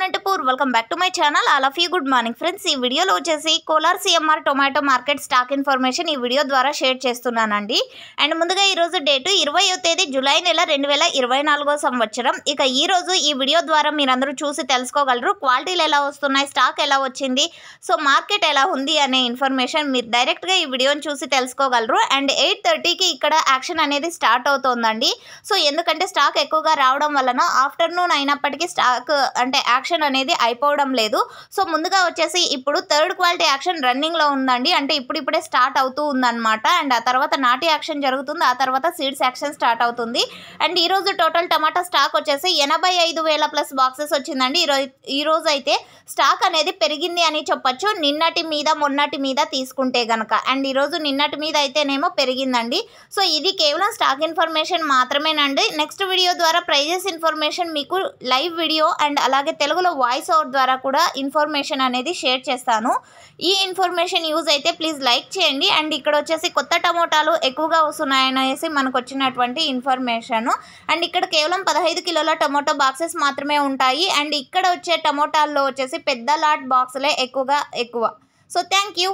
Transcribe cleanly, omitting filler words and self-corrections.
Anantapur welcome back to my channel all of you good morning friends. ఈ వీడియోలో వచ్చేసి Kolar CMR tomato market stock information ఈ video ద్వారా share చేస్తున్నానండి। అండ్ ముందుగా ఈ రోజు డేట్ 20వ తేదీ జూలై నెల 2024వ సంవత్సరం। ఇక ఈ రోజు ఈ వీడియో ద్వారా మీరందరూ చూసి తెలుసుకోగలరు క్వాలిటీలు ఎలా వస్తున్నాయి, స్టాక్ ఎలా వచ్చింది, సో మార్కెట్ ఎలా ఉంది అనే ఇన్ఫర్మేషన్ మీరు డైరెక్ట్ గా ఈ వీడియోని చూసి తెలుసుకోగలరు। అండ్ 8:30కి ఇక్కడ యాక్షన్ అనేది స్టార్ట్ అవుతోందండి। సో ఎందుకంటే స్టాక్ ఎక్కువగా రావడం వలన ఆఫ్టర్నూన్ అయినప్పటికీ స్టాక్ అంటే యాక్షన్ అనేది అయిపోవడం లేదు। సో ముందుగా వచ్చేసి ఇప్పుడు థర్డ్ క్వాలిటీ యాక్షన్ రన్నింగ్ లో ఉందండి, అంటే ఇప్పుడిప్పుడే స్టార్ట్ అవుతూ ఉందన్నమాట। అండ్ ఆ తర్వాత నాటి యాక్షన్ జరుగుతుంది, ఆ తర్వాత సీడ్స్ యాక్షన్ స్టార్ట్ అవుతుంది। అండ్ ఈ రోజు టోటల్ టమాటా స్టాక్ వచ్చేసి 85,000 ప్లస్ బాక్సెస్ వచ్చిందండి। ఈ రోజు అయితే స్టాక్ అనేది పెరిగింది అని చెప్పొచ్చు, నిన్నటి మీద మొన్నటి మీద తీసుకుంటే గనక। అండ్ ఈ రోజు నిన్నటి మీద అయితేనేమో పెరిగిందండి। సో ఇది కేవలం స్టాక్ ఇన్ఫర్మేషన్ మాత్రమేనండి। నెక్స్ట్ వీడియో ద్వారా ప్రైజెస్ ఇన్ఫర్మేషన్ మీకు లైవ్ వీడియో అండ్ అలాగే తెలుగులో వాయిస్ ఓవర్ ద్వారా కూడా ఇన్ఫర్మేషన్ అనేది షేర్ చేస్తాను। ఈ ఇన్ఫర్మేషన్ యూజ్ అయితే ప్లీజ్ లైక్ చేయండి। అండ్ ఇక్కడ వచ్చేసి కొత్త టమోటాలు ఎక్కువగా వస్తున్నాయనేసి మనకు వచ్చినటువంటి ఇన్ఫర్మేషన్। అండ్ ఇక్కడ కేవలం 15 కిలోల టమోటో బాక్సెస్ మాత్రమే ఉంటాయి। అండ్ ఇక్కడ వచ్చే టమోటాల్లో వచ్చేసి పెద్ద లాట్ బాక్సులే ఎక్కువ। So thank you.